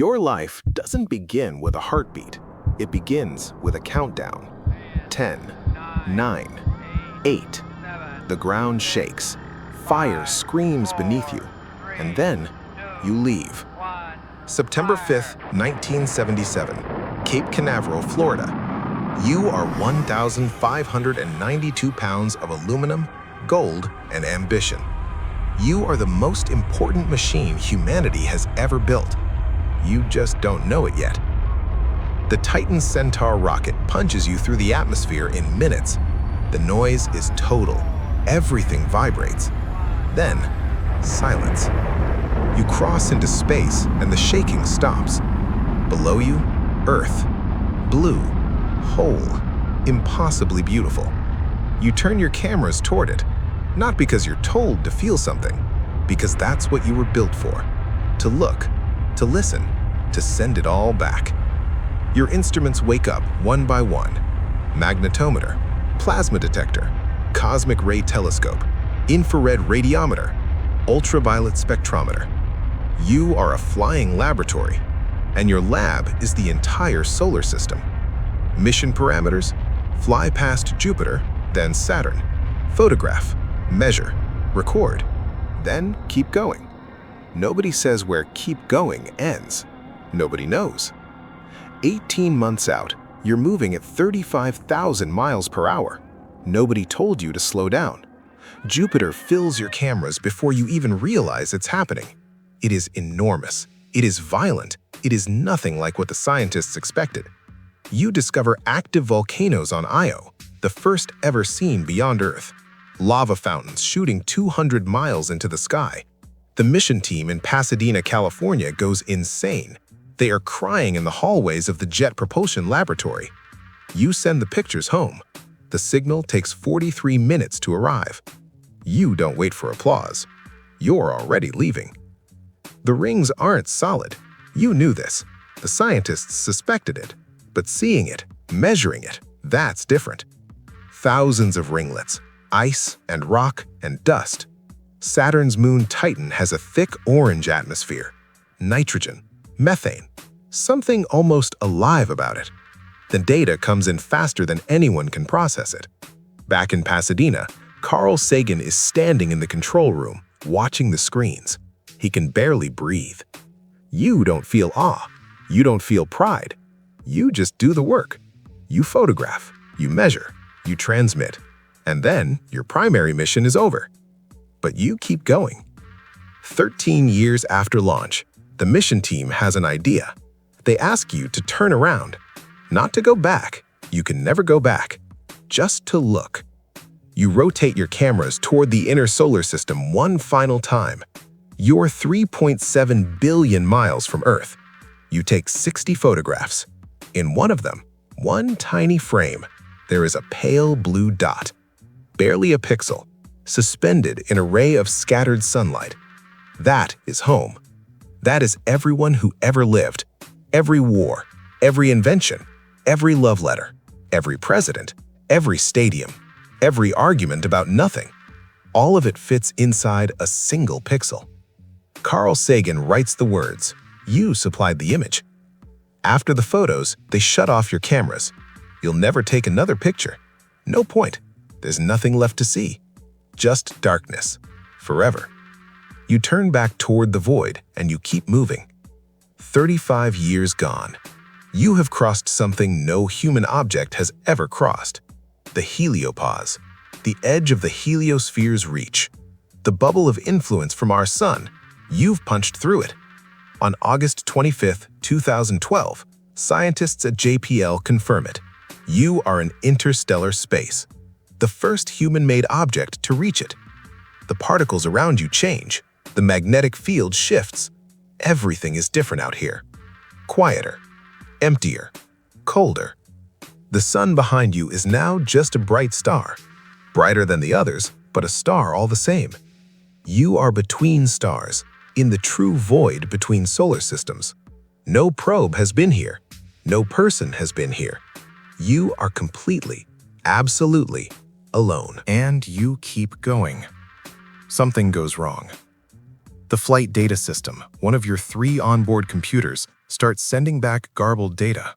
Your life doesn't begin with a heartbeat. It begins with a countdown. 10, 9, 8. The ground shakes. Fire screams beneath you. And then you leave. September 5th, 1977, Cape Canaveral, Florida. You are 1,592 pounds of aluminum, gold, and ambition. You are the most important machine humanity has ever built. You just don't know it yet. The Titan Centaur rocket punches you through the atmosphere in minutes. The noise is total. Everything vibrates. Then, silence. You cross into space and the shaking stops. Below you, Earth. Blue, whole, impossibly beautiful. You turn your cameras toward it, not because you're told to feel something, because that's what you were built for. To look, to listen, to send it all back. Your instruments wake up one by one. Magnetometer, plasma detector, cosmic ray telescope, infrared radiometer, ultraviolet spectrometer. You are a flying laboratory, and your lab is the entire solar system. Mission parameters: fly past Jupiter, then Saturn. Photograph, measure, record, then keep going. Nobody says where keep going ends. Nobody knows. 18 months out, you're moving at 35,000 miles per hour. Nobody told you to slow down. Jupiter fills your cameras before you even realize it's happening. It is enormous. It is violent. It is nothing like what the scientists expected. You discover active volcanoes on Io, the first ever seen beyond Earth. Lava fountains shooting 200 miles into the sky. The mission team in Pasadena, California goes insane. They are crying in the hallways of the Jet Propulsion Laboratory. You send the pictures home. The signal takes 43 minutes to arrive. You don't wait for applause. You're already leaving. The rings aren't solid. You knew this. The scientists suspected it. But seeing it, measuring it, that's different. Thousands of ringlets, ice and rock and dust. Saturn's moon Titan has a thick orange atmosphere. Nitrogen, methane, something almost alive about it. The data comes in faster than anyone can process it. Back in Pasadena, Carl Sagan is standing in the control room, watching the screens. He can barely breathe. You don't feel awe. You don't feel pride. You just do the work. You photograph, you measure, you transmit, and then your primary mission is over. But you keep going. 13 years after launch, the mission team has an idea. They ask you to turn around, not to go back. You can never go back, just to look. You rotate your cameras toward the inner solar system one final time. You're 3.7 billion miles from Earth. You take 60 photographs. In one of them, one tiny frame, there is a pale blue dot, barely a pixel, suspended in a ray of scattered sunlight. That is home. That is everyone who ever lived. Every war, every invention, every love letter, every president, every stadium, every argument about nothing. All of it fits inside a single pixel. Carl Sagan writes the words. You supplied the image. After the photos, they shut off your cameras. You'll never take another picture. No point. There's nothing left to see. Just darkness. Forever. You turn back toward the void and you keep moving. 35 years gone. You have crossed something no human object has ever crossed. The heliopause. The edge of the heliosphere's reach. The bubble of influence from our sun. You've punched through it. On August 25, 2012, scientists at JPL confirm it. You are in interstellar space, the first human-made object to reach it. The particles around you change. The magnetic field shifts. Everything is different out here. Quieter, emptier, colder. The sun behind you is now just a bright star. Brighter than the others, but a star all the same. You are between stars, in the true void between solar systems. No probe has been here. No person has been here. You are completely, absolutely alone. And you keep going. Something goes wrong. The flight data system, one of your 3 onboard computers, starts sending back garbled data.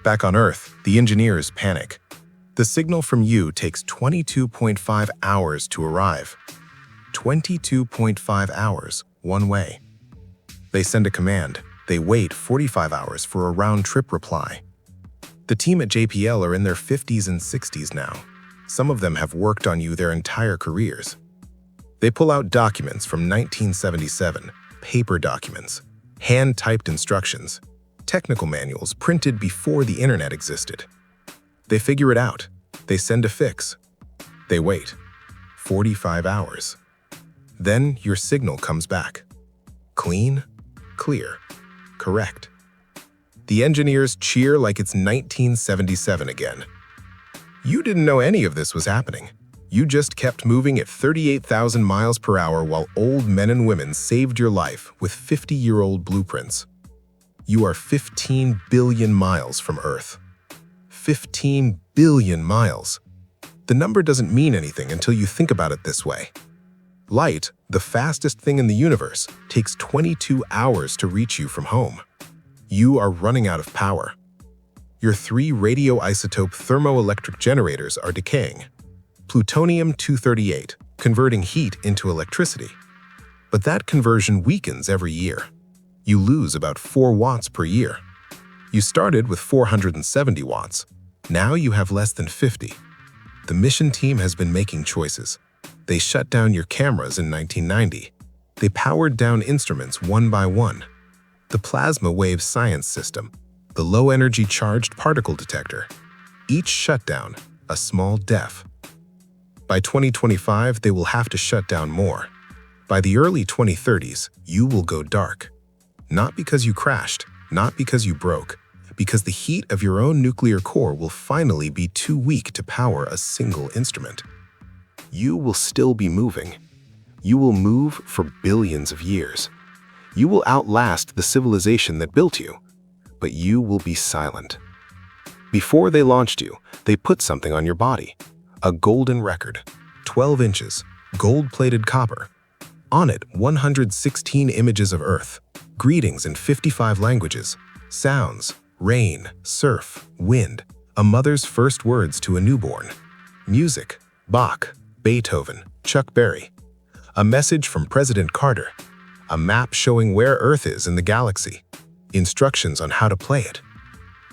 Back on Earth, the engineers panic. The signal from you takes 22.5 hours to arrive. 22.5 hours, one way. They send a command. They wait 45 hours for a round-trip reply. The team at JPL are in their 50s and 60s now. Some of them have worked on you their entire careers. They pull out documents from 1977, paper documents, hand-typed instructions, technical manuals printed before the internet existed. They figure it out. They send a fix. They wait. 45 hours. Then your signal comes back. Clean, clear, correct. The engineers cheer like it's 1977 again. You didn't know any of this was happening. You just kept moving at 38,000 miles per hour while old men and women saved your life with 50-year-old blueprints. You are 15 billion miles from Earth. 15 billion miles. The number doesn't mean anything until you think about it this way. Light, the fastest thing in the universe, takes 22 hours to reach you from home. You are running out of power. Your 3 radioisotope thermoelectric generators are decaying. Plutonium-238, converting heat into electricity. But that conversion weakens every year. You lose about 4 watts per year. You started with 470 watts. Now you have less than 50. The mission team has been making choices. They shut down your cameras in 1990. They powered down instruments one by one. The plasma wave science system, the low-energy charged particle detector. Each shutdown, a small death. By 2025, they will have to shut down more. By the early 2030s, you will go dark. Not because you crashed, not because you broke, because the heat of your own nuclear core will finally be too weak to power a single instrument. You will still be moving. You will move for billions of years. You will outlast the civilization that built you, but you will be silent. Before they launched you, they put something on your body. A golden record, 12 inches, gold-plated copper. On it, 116 images of Earth, greetings in 55 languages, sounds, rain, surf, wind, a mother's first words to a newborn, music, Bach, Beethoven, Chuck Berry, a message from President Carter, a map showing where Earth is in the galaxy, instructions on how to play it.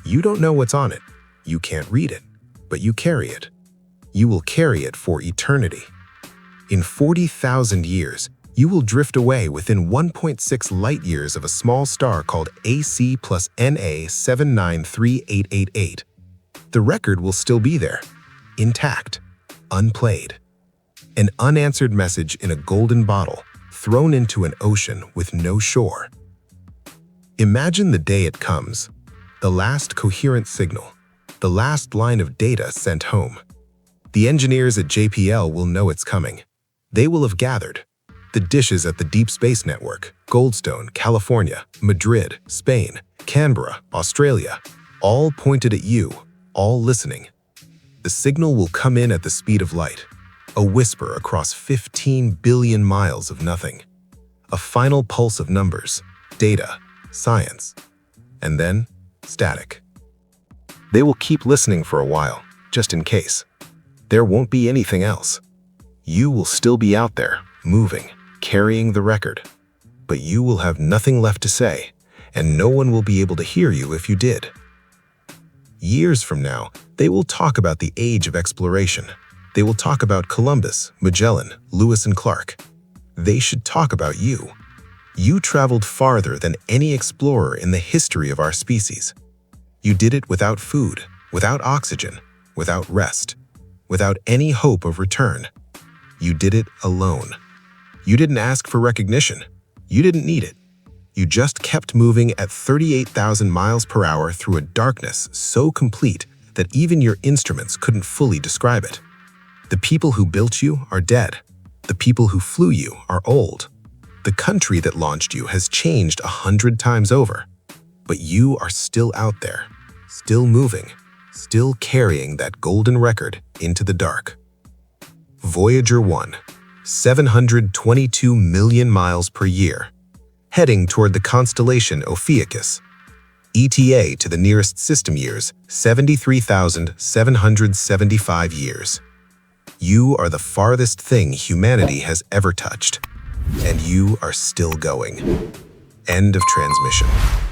You don't know what's on it, you can't read it, but you carry it. You will carry it for eternity. In 40,000 years, you will drift away within 1.6 light-years of a small star called AC plus NA 793888. The record will still be there, intact, unplayed. An unanswered message in a golden bottle, thrown into an ocean with no shore. Imagine the day it comes, the last coherent signal, the last line of data sent home. The engineers at JPL will know it's coming. They will have gathered. The dishes at the Deep Space Network, Goldstone, California, Madrid, Spain, Canberra, Australia, all pointed at you, all listening. The signal will come in at the speed of light, a whisper across 15 billion miles of nothing, a final pulse of numbers, data, science, and then static. They will keep listening for a while, just in case. There won't be anything else. You will still be out there, moving, carrying the record. But you will have nothing left to say, and no one will be able to hear you if you did. Years from now, they will talk about the age of exploration. They will talk about Columbus, Magellan, Lewis and Clark. They should talk about you. You traveled farther than any explorer in the history of our species. You did it without food, without oxygen, without rest, without any hope of return. You did it alone. You didn't ask for recognition. You didn't need it. You just kept moving at 38,000 miles per hour through a darkness so complete that even your instruments couldn't fully describe it. The people who built you are dead. The people who flew you are old. The country that launched you has changed 100 times over. But you are still out there, still moving, still carrying that golden record into the dark. Voyager 1, 722 million miles per year, heading toward the constellation Ophiuchus. ETA to the nearest system years, 73,775 years. You are the farthest thing humanity has ever touched, and you are still going. End of transmission.